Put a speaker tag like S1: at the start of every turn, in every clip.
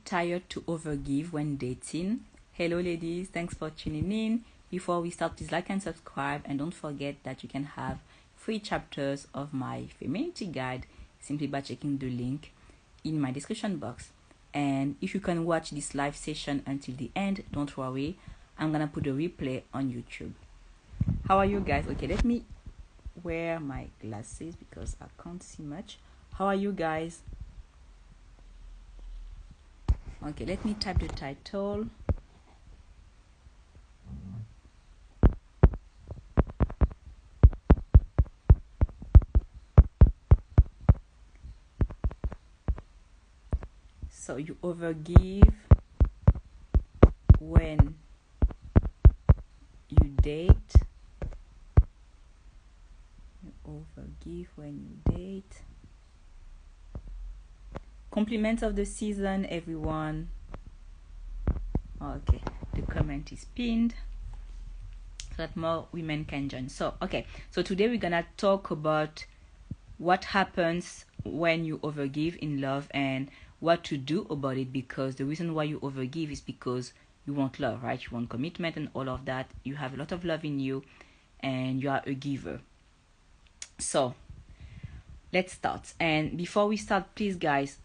S1: tired to overgive when dating? Hello ladies, thanks for tuning in. Before we start, please like and subscribe, and don't forget that you can have free chapters of my femininity guide simply by checking the link in my description box. And if you can watch this live session until the end, don't worry, I'm gonna put a replay on YouTube. How are you guys? Okay, let me wear my glasses because I can't see much. How are you guys? Okay, let me type the title. So you overgive when you date. You overgive when you date. Compliments of the season, everyone. Okay, the comment is pinned so that more women can join. So today we're gonna talk about what happens when you overgive in love and what to do about it, because the reason why you overgive is because you want love, right? You want commitment and all of that. You have a lot of love in you and you are a giver. So let's start. And before we start, please guys,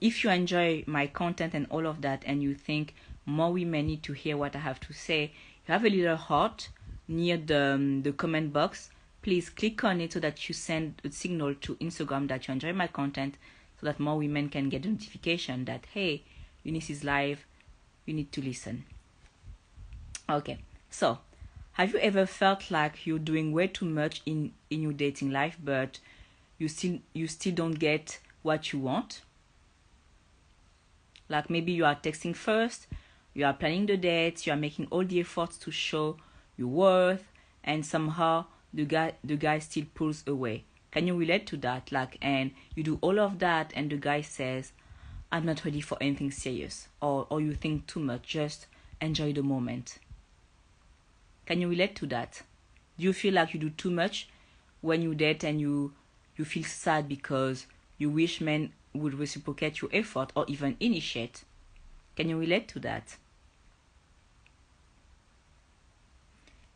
S1: if you enjoy my content and all of that and you think more women need to hear what I have to say, you have a little heart near the comment box. Please click on it so that you send a signal to Instagram that you enjoy my content, so that more women can get a notification that, hey, Eunice is live, you need to listen. Okay, so have you ever felt like you're doing way too much in your dating life, but you still don't get what you want? Like maybe you are texting first, you are planning the dates, you are making all the efforts to show your worth, and somehow the guy still pulls away. Can you relate to that? Like, and you do all of that and the guy says, I'm not ready for anything serious, or you think too much, just enjoy the moment. Can you relate to that? Do you feel like you do too much when you date and you feel sad because you wish men would reciprocate your effort or even initiate? Can you relate to that?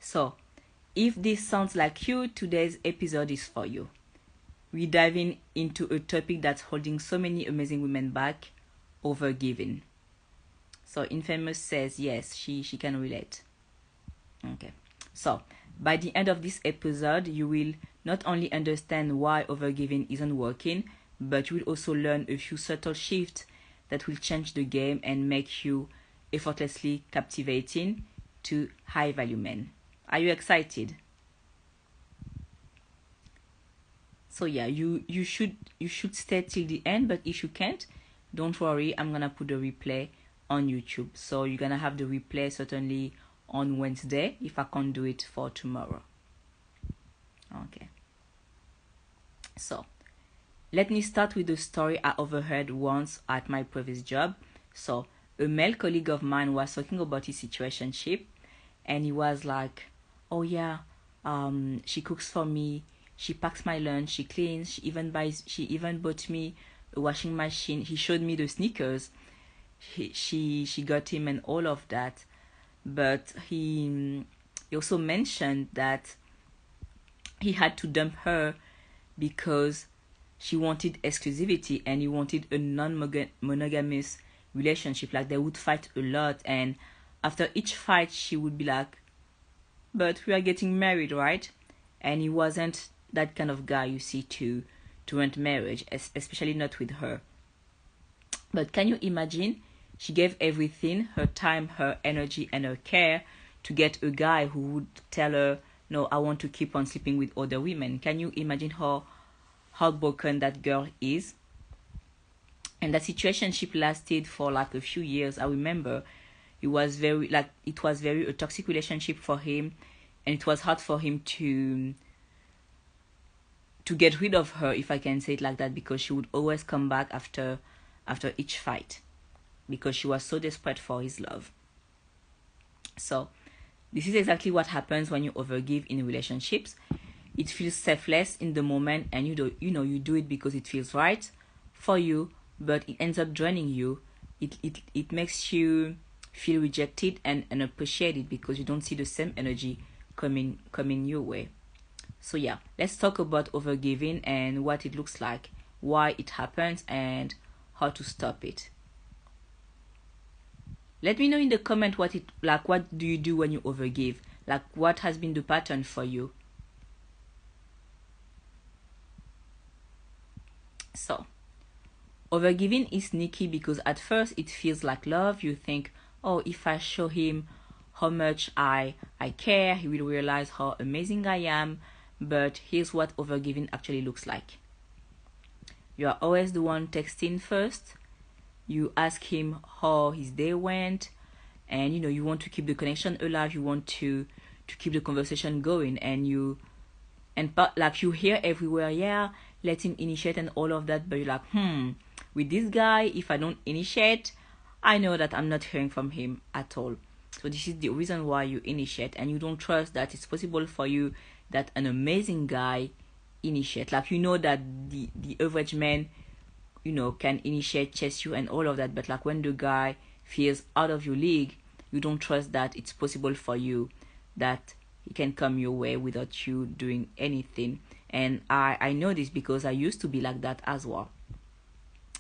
S1: So, if this sounds like you, today's episode is for you. We're diving into a topic that's holding so many amazing women back: overgiving. So Infamous says yes, she can relate. Okay. So by the end of this episode, you will not only understand why overgiving isn't working, but you will also learn a few subtle shifts that will change the game and make you effortlessly captivating to high value men. Are you excited? So yeah, you should stay till the end, but if you can't, don't worry, I'm gonna put the replay on YouTube. So you're gonna have the replay certainly on Wednesday if I can't do it for tomorrow. Okay. So let me start with the story I overheard once at my previous job. So a male colleague of mine was talking about his situationship, and he was like, oh yeah, she cooks for me, she packs my lunch, she cleans, she even bought me a washing machine. He showed me the sneakers she got him and all of that. But he also mentioned that he had to dump her because she wanted exclusivity and he wanted a non-monogamous relationship. Like, they would fight a lot, and after each fight she would be like, but we are getting married, right? And he wasn't that kind of guy, you see, to want marriage, especially not with her. But can you imagine? She gave everything, her time, her energy, and her care to get a guy who would tell her, no, I want to keep on sleeping with other women. Can you imagine how heartbroken that girl is? And that situationship lasted for like a few years. I remember it was very a toxic relationship for him, and it was hard for him to get rid of her, if I can say it like that, because she would always come back after each fight, because she was so desperate for his love. So this is exactly what happens when you overgive in relationships. It feels selfless in the moment, and you do it because it feels right for you, but it ends up draining you it makes you feel rejected and unappreciated because you don't see the same energy coming your way. So yeah, let's talk about overgiving and what it looks like, why it happens, and how to stop it. Let me know in the comment what do you do when you overgive? Like what has been the pattern for you? So, overgiving is sneaky because at first it feels like love. You think, oh, if I show him how much I care, he will realize how amazing I am. But here's what overgiving actually looks like. You are always the one texting first. You ask him how his day went, and you want to keep the connection alive. You want to keep the conversation going, and like you hear everywhere, yeah, let him initiate and all of that, but you're like, with this guy, if I don't initiate, I know that I'm not hearing from him at all. So this is the reason why you initiate, and you don't trust that it's possible for you that an amazing guy initiate. Like that the average man, can initiate, chase you and all of that, but like when the guy feels out of your league, you don't trust that it's possible for you that he can come your way without you doing anything. And I know this because I used to be like that as well.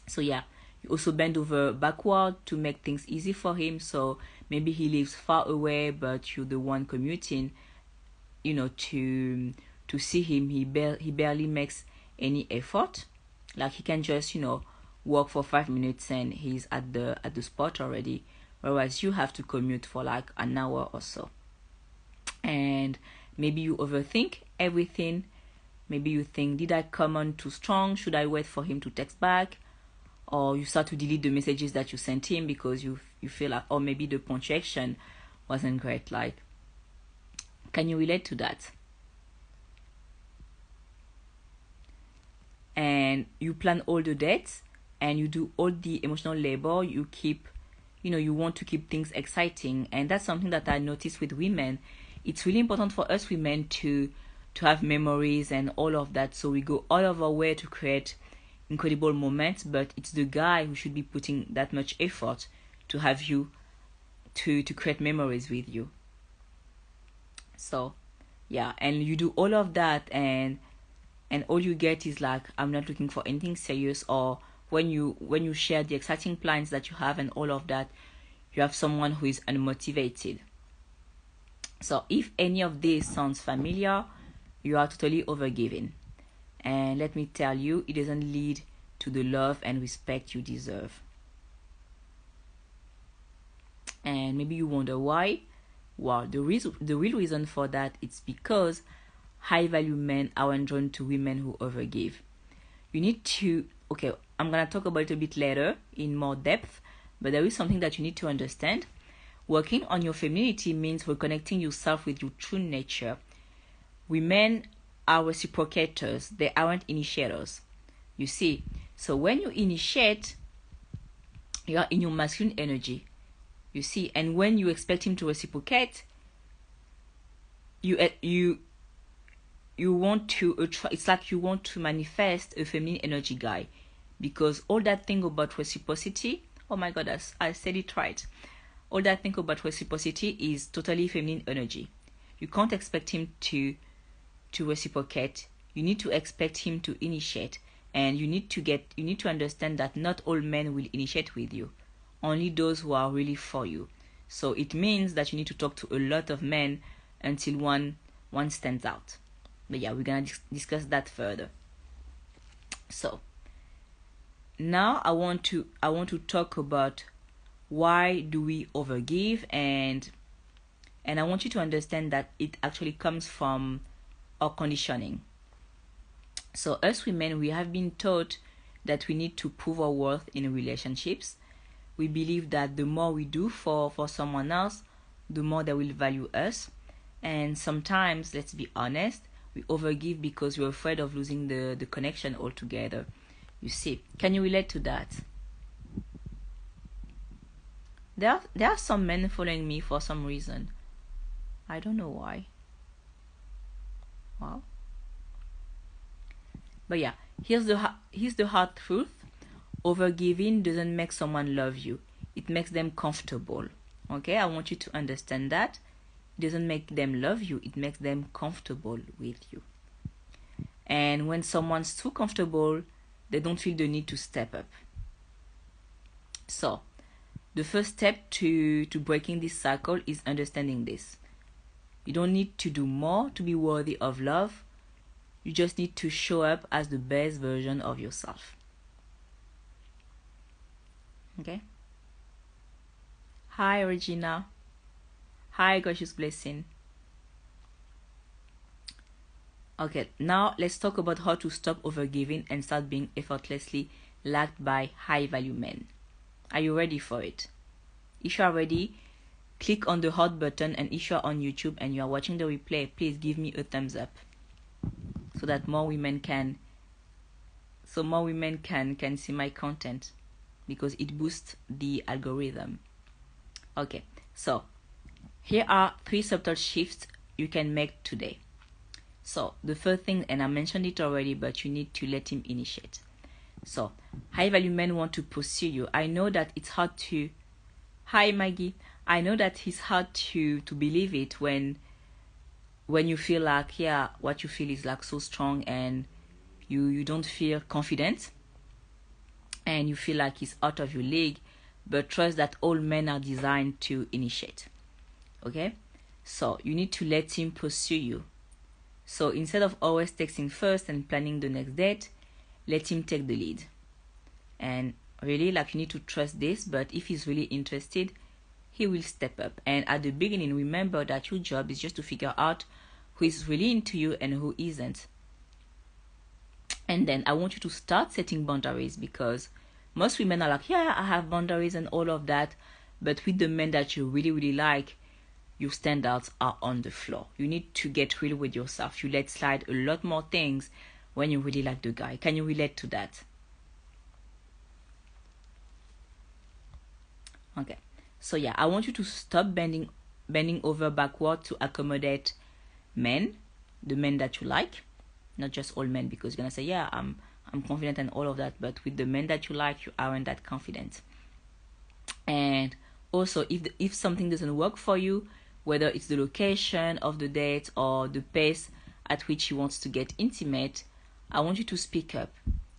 S1: So yeah, you also bend over backward to make things easy for him. So maybe he lives far away, but you're the one commuting, to see him. He barely makes any effort. Like he can just walk for 5 minutes and he's at the spot already, whereas you have to commute for like an hour or so. And maybe you overthink everything. Maybe you think, did I come on too strong? Should I wait for him to text back? Or you start to delete the messages that you sent him because you feel like, oh, maybe the punctuation wasn't great. Like, can you relate to that? And you plan all the dates and you do all the emotional labor. You keep, you want to keep things exciting. And that's something that I noticed with women. It's really important for us women to have memories and all of that. So we go all of our way to create incredible moments, but it's the guy who should be putting that much effort to have you to create memories with you. So yeah, and you do all of that, and all you get is like, I'm not looking for anything serious. Or when you share the exciting plans that you have and all of that, you have someone who is unmotivated. So if any of this sounds familiar, you are totally overgiving. And let me tell you, it doesn't lead to the love and respect you deserve. And maybe you wonder why. Well, the real reason for that is because high value men aren't drawn to women who overgive. You need to, okay, I'm gonna talk about it a bit later in more depth, but there is something that you need to understand. Working on your femininity means reconnecting yourself with your true nature. Women are reciprocators, they aren't initiators. You see, so when you initiate, you are in your masculine energy. You see, and when you expect him to reciprocate, you want to it's like you want to manifest a feminine energy guy, because all that thing about reciprocity, oh my god, I said it right. All that thing about reciprocity is totally feminine energy. You can't expect him to reciprocate. You need to expect him to initiate, and you need to understand that not all men will initiate with you, only those who are really for you. So it means that you need to talk to a lot of men until one stands out. But yeah, we're gonna discuss that further. So now I want to talk about why do we overgive, and I want you to understand that it actually comes from our conditioning. So us women, we have been taught that we need to prove our worth in relationships. We believe that the more we do for someone else, the more they will value us. And sometimes, let's be honest, we overgive because we're afraid of losing the connection altogether. You see, can you relate to that? There are some men following me for some reason. I don't know why. Wow. But yeah, here's the hard truth. Overgiving doesn't make someone love you. it makes them comfortable. Okay, I want you to understand that. It doesn't make them love you, it makes them comfortable with you. And when someone's too comfortable, they don't feel the need to step up. So the first step to breaking this cycle is understanding this. You don't need to do more to be worthy of love. You just need to show up as the best version of yourself. Okay? Hi, Regina. Hi, Gracious Blessing. Okay, now let's talk about how to stop overgiving and start being effortlessly liked by high-value men. Are you ready for it? If you are ready, click on the heart button, and if you are on YouTube and you are watching the replay, please give me a thumbs up so that more women can see my content, because it boosts the algorithm. Okay, so here are 3 subtle shifts you can make today. So the first thing, and I mentioned it already, but you need to let him initiate. So high value men want to pursue you. I know that it's hard to, hi Maggie, I know that it's hard to believe it when you feel like, yeah, what you feel is like so strong, and you don't feel confident, and you feel like it's out of your league. But trust that all men are designed to initiate. Okay, so you need to let him pursue you. So instead of always texting first and planning the next date, let him take the lead. And really, like, you need to trust this, but if he's really interested, he will step up. And at the beginning, remember that your job is just to figure out who is really into you and who isn't. And then I want you to start setting boundaries, because most women are like, yeah, I have boundaries and all of that, but with the men that you really, really like, your standards are on the floor. You need to get real with yourself. You let slide a lot more things when you really like the guy. Can you relate to that? Okay. So yeah, I want you to stop bending over backward to accommodate men, the men that you like, not just all men, because you're gonna say, yeah, I'm confident and all of that, but with the men that you like, you aren't that confident. And also, if something doesn't work for you, whether it's the location of the date or the pace at which he wants to get intimate, I want you to speak up.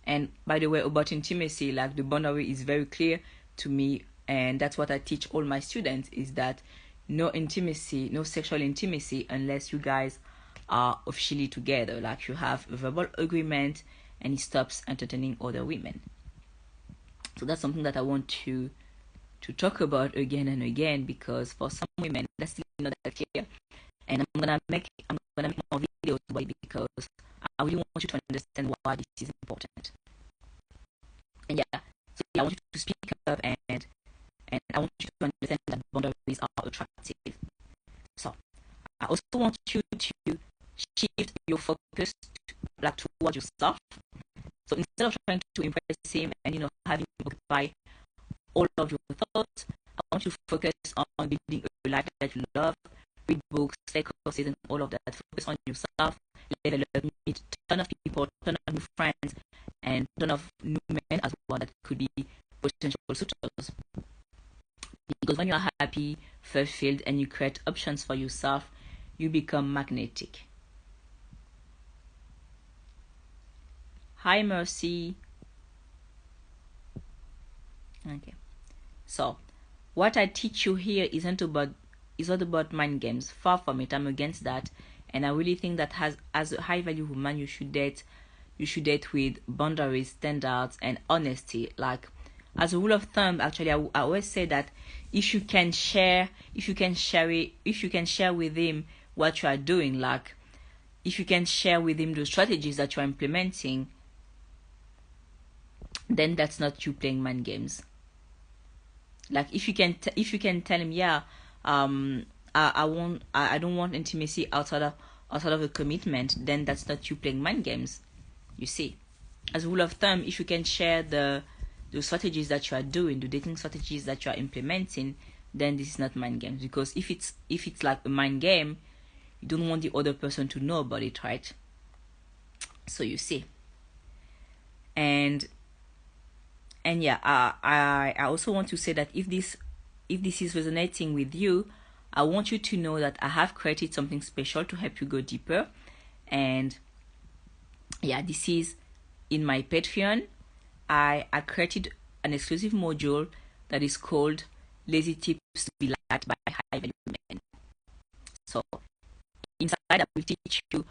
S1: And by the way, about intimacy, like, the boundary is very clear to me, and that's what I teach all my students, is that no intimacy, no sexual intimacy, unless you guys are officially together, like you have a verbal agreement and he stops entertaining other women. So that's something that I want to talk about again and again, because for some women that's still not that clear, and I'm gonna make more videos about it, because I really want you to understand why this is important. And yeah, so I want you to speak up, and I want you to understand that boundaries are attractive. So I also want you to shift your focus like towards yourself. So instead of trying to impress him and having him occupy all of your thoughts, I want you to focus on building a life that you love. Read books, take courses, and all of that. Focus on yourself, level up, meet a ton of people, ton of new friends, and ton of new men as well that could be potential suitors. Because when you are happy, fulfilled, and you create options for yourself, you become magnetic. Hi, Mercy. Okay. So, what I teach you here is not about mind games. Far from it. I'm against that, and I really think that as a high value woman, you should date with boundaries, standards, and honesty. Like, as a rule of thumb, actually, I always say that if you can share with him what you are doing, like if you can share with him the strategies that you are implementing, then that's not you playing mind games. Like, if you can tell him, yeah, I don't want intimacy outside of a commitment, then that's not you playing mind games. You see, as a rule of thumb, if you can share the strategies that you are doing, the dating strategies that you are implementing, then this is not mind games. Because if it's like a mind game, you don't want the other person to know about it, right? So you see. And And yeah, I also want to say that if this is resonating with you, I want you to know that I have created something special to help you go deeper. And yeah, this is in my Patreon. I created an exclusive module that is called Lazy Tips to Be Liked by High Value Men. So inside, I will teach you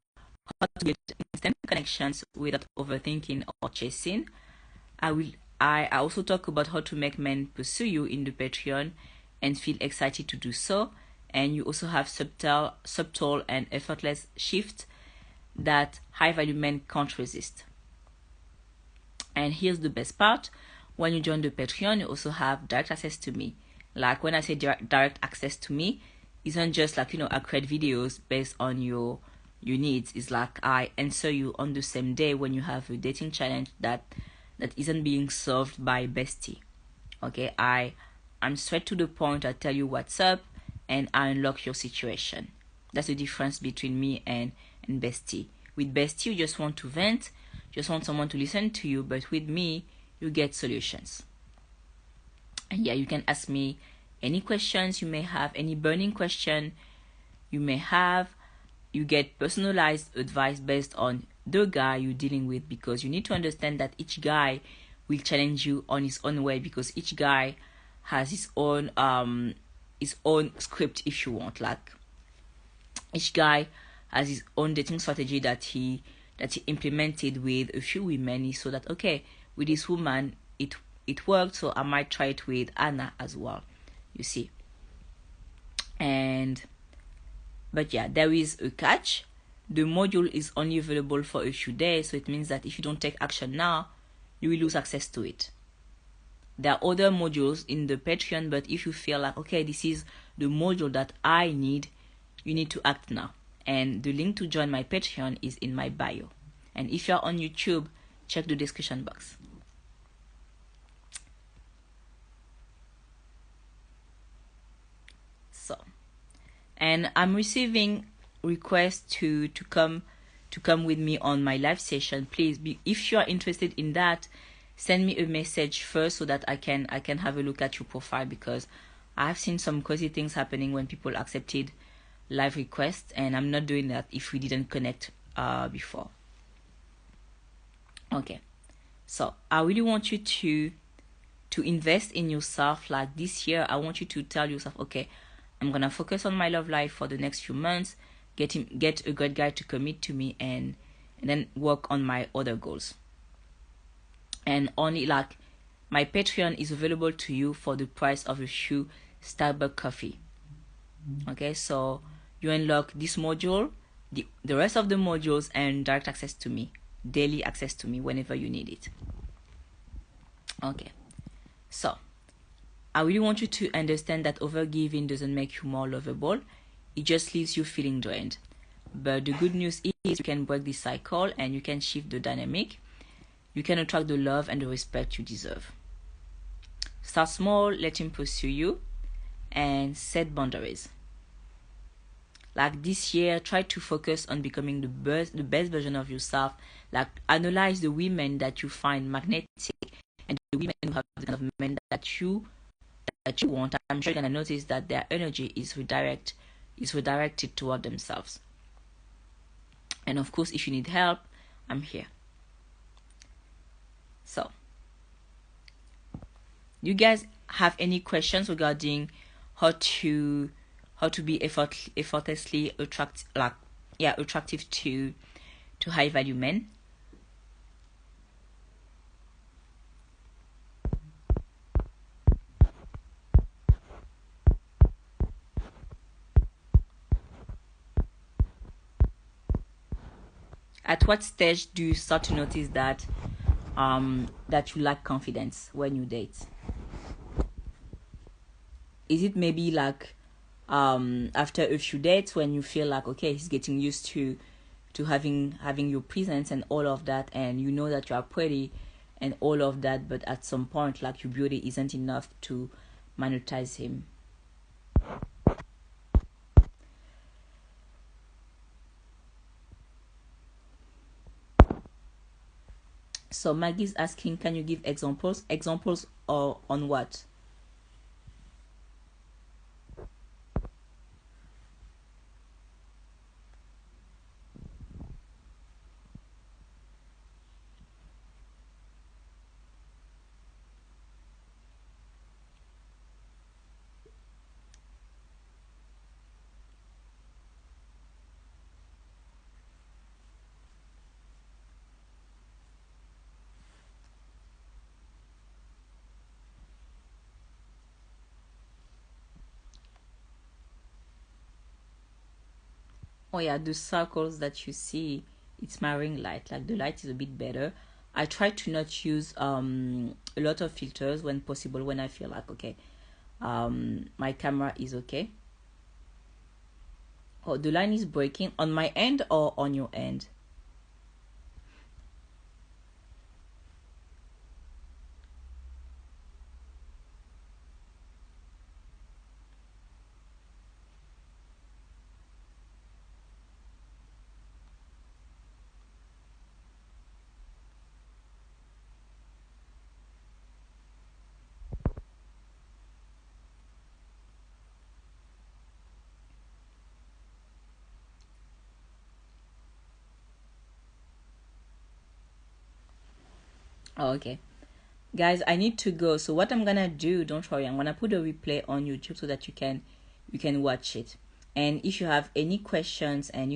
S1: how to get instant connections without overthinking or chasing. I will I also talk about how to make men pursue you in the Patreon and feel excited to do so. And you also have subtle and effortless shifts that high value men can't resist. And here's the best part. When you join the Patreon, you also have direct access to me. Like when I say direct access to me, isn't just like, I create videos based on your needs. It's like I answer you on the same day when you have a dating challenge that isn't being solved by bestie. Okay, I'm straight to the point. I tell you what's up and I unlock your situation. That's the difference between me and bestie. With bestie, you just want to vent, just want someone to listen to you, but with me, you get solutions. And yeah, you can ask me any questions you may have, any burning question you may have. You get personalized advice based on the guy you're dealing with, because you need to understand that each guy will challenge you on his own way, because each guy has his own script, if you want. Like each guy has his own dating strategy that he implemented with a few women. He saw that, okay, with this woman it worked, so I might try it with Anna as well, you see. And but yeah, there is a catch. The module is only available for a few days, so it means that if you don't take action now, you will lose access to it. There are other modules in the Patreon, but if you feel like, okay, this is the module that I need, you need to act now. And the link to join my Patreon is in my bio. And if you're on YouTube, check the description box. So, and I'm receiving requests to come with me on my live session. Please, if you are interested in that, send me a message first so that I can have a look at your profile, because I've seen some crazy things happening when people accepted live requests, and I'm not doing that if we didn't connect before. Okay, so I really want you to invest in yourself. Like this year, I want you to tell yourself, okay, I'm gonna focus on my love life for the next few months, get a good guy to commit to me, and then work on my other goals. And only like my Patreon is available to you for the price of a few Starbucks coffee. Okay, so you unlock this module, the rest of the modules, and direct access to me, daily access to me whenever you need it. Okay, so I really want you to understand that overgiving doesn't make you more lovable. It just leaves you feeling drained. But the good news is you can break this cycle and you can shift the dynamic. You can attract the love and the respect you deserve. Start small, let him pursue you, and set boundaries. Like this year, try to focus on becoming the best version of yourself. Like analyze the women that you find magnetic and the women who have the kind of men that you want. I'm sure you're gonna notice that their energy is redirected toward themselves. And of course, if you need help, I'm here. So, you guys have any questions regarding how to be effortlessly attractive to high value men? At what stage do you start to notice that you lack confidence when you date? Is it maybe like after a few dates when you feel like, okay, he's getting used to having your presence and all of that, and you know that you are pretty and all of that, but at some point, like, your beauty isn't enough to monetize him? So Maggie's asking, can you give examples? Examples or on what? Oh yeah, the circles that you see, it's my ring light. Like the light is a bit better. I try to not use a lot of filters when possible, when I feel like okay, my camera is okay. Oh, the line is breaking on my end or on your end? Oh, okay. Guys, I need to go. So what I'm gonna do, don't worry, I'm gonna put a replay on YouTube so that you can watch it. And if you have any questions and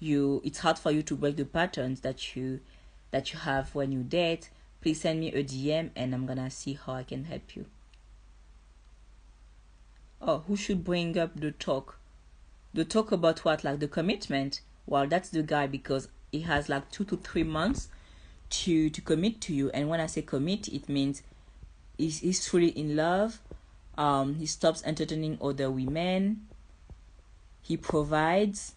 S1: it's hard for you to break the patterns that you have when you date, please send me a DM and I'm gonna see how I can help you. Oh, who should bring up the talk? The talk about what? Like the commitment? Well, that's the guy because he has like 2 to 3 months to commit to you. And when I say commit, it means he's truly in love. He stops entertaining other women. He provides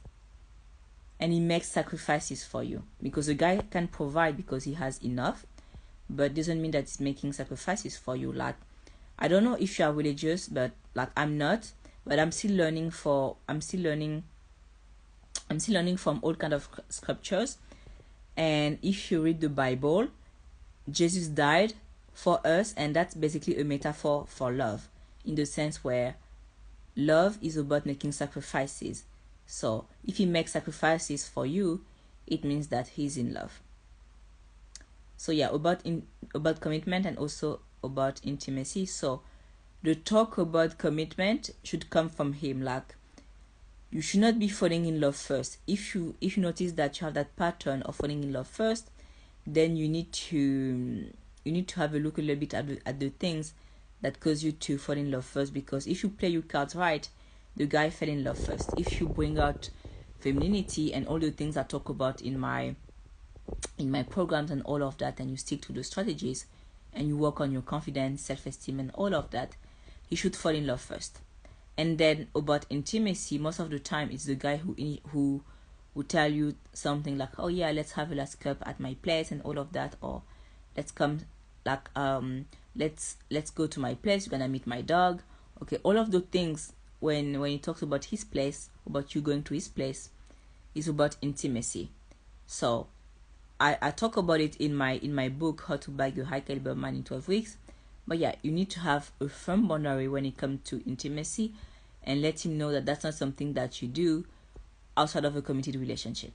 S1: and he makes sacrifices for you, because a guy can provide because he has enough, but doesn't mean that he's making sacrifices for you. Like, I don't know if you are religious, but like I'm not, but I'm still learning from all kind of scriptures. And if you read the Bible, Jesus died for us, and that's basically a metaphor for love, in the sense where love is about making sacrifices. So if he makes sacrifices for you, it means that he's in love. So yeah, about commitment and also about intimacy. So the talk about commitment should come from him. Like, you should not be falling in love first. If you notice that you have that pattern of falling in love first, then you need to have a look a little bit at the things that cause you to fall in love first. Because if you play your cards right, the guy fell in love first. If you bring out femininity and all the things I talk about in my programs and all of that, and you stick to the strategies and you work on your confidence, self-esteem and all of that, he should fall in love first. And then about intimacy, most of the time it's the guy who will tell you something like, oh yeah, let's have a last cup at my place and all of that, or let's come, like, let's go to my place, you're gonna meet my dog. Okay, all of the things, when he talks about his place, about you going to his place, is about intimacy. So I talk about it in my book, How to Bag Your High Caliber Man in 12 Weeks. But yeah, you need to have a firm boundary when it comes to intimacy, and let him know that that's not something that you do outside of a committed relationship.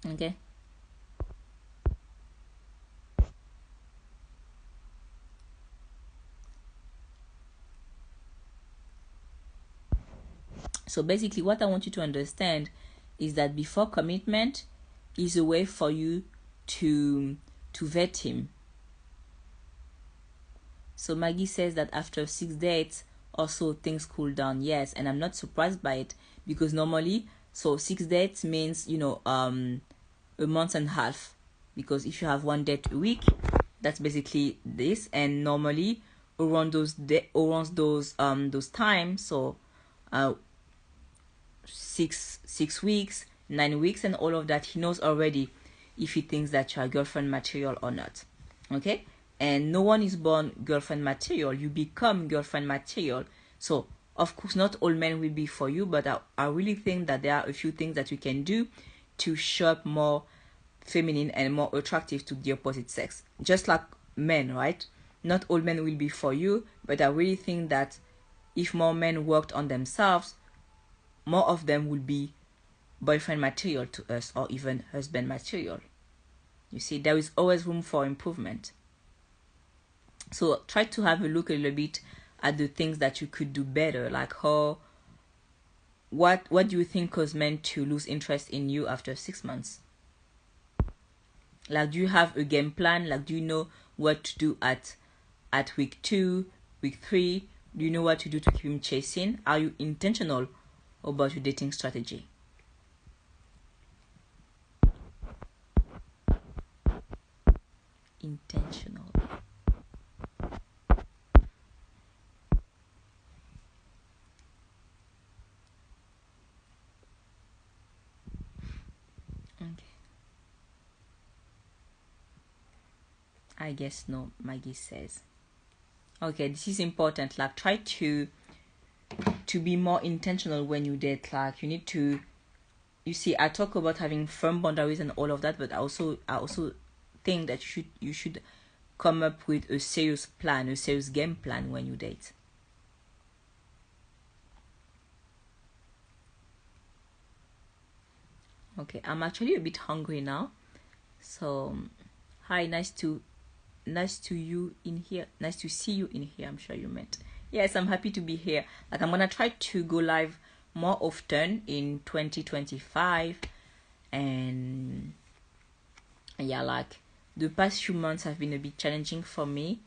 S1: Okay? So basically, what I want you to understand is that before commitment is a way for you to vet him. So Maggie says that after 6 dates or so, things cool down. Yes, and I'm not surprised by it, because normally, so 6 dates means a month and a half. Because if you have one date a week, that's basically this. And normally around those times, so 6 weeks, 9 weeks, and all of that, he knows already if he thinks that you are girlfriend material or not. Okay? And no one is born girlfriend material. You become girlfriend material. So of course not all men will be for you, but I really think that there are a few things that we can do to show up more feminine and more attractive to the opposite sex. Just like men, right? Not all men will be for you, but I really think that if more men worked on themselves, more of them will be boyfriend material to us, or even husband material. You see, there is always room for improvement. So try to have a look a little bit at the things that you could do better, like what do you think caused men to lose interest in you after 6 months? Like, do you have a game plan? Like, do you know what to do at week 2, week 3? Do you know what to do to keep him chasing? Are you intentional about your dating strategy? Intentional. Okay. I guess no, Maggie says. Okay, this is important. Like, try to be more intentional when you date. Like, you need to, you see, I talk about having firm boundaries and all of that, but I also think that you should come up with a serious plan, a serious game plan when you date. Okay, I'm actually a bit hungry now. So, hi, nice to you in here. Nice to see you in here. I'm sure you meant. Yes, I'm happy to be here. Like, I'm gonna try to go live more often in 2025, and yeah, like the past few months have been a bit challenging for me,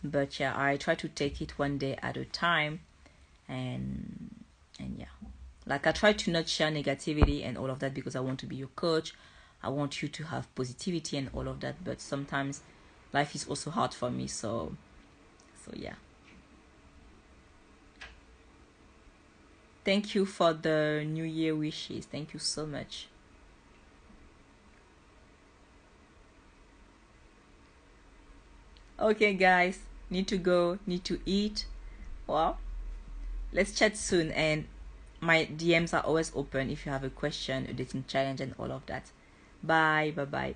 S1: but yeah, I try to take it one day at a time, and yeah, like I try to not share negativity and all of that because I want to be your coach. I want you to have positivity and all of that, but sometimes life is also hard for me, so yeah. Thank you for the New Year wishes. Thank you so much. Okay, guys, need to go, need to eat. Well, let's chat soon, and my DMs are always open if you have a question, a dating challenge, and all of that. Bye, bye, bye.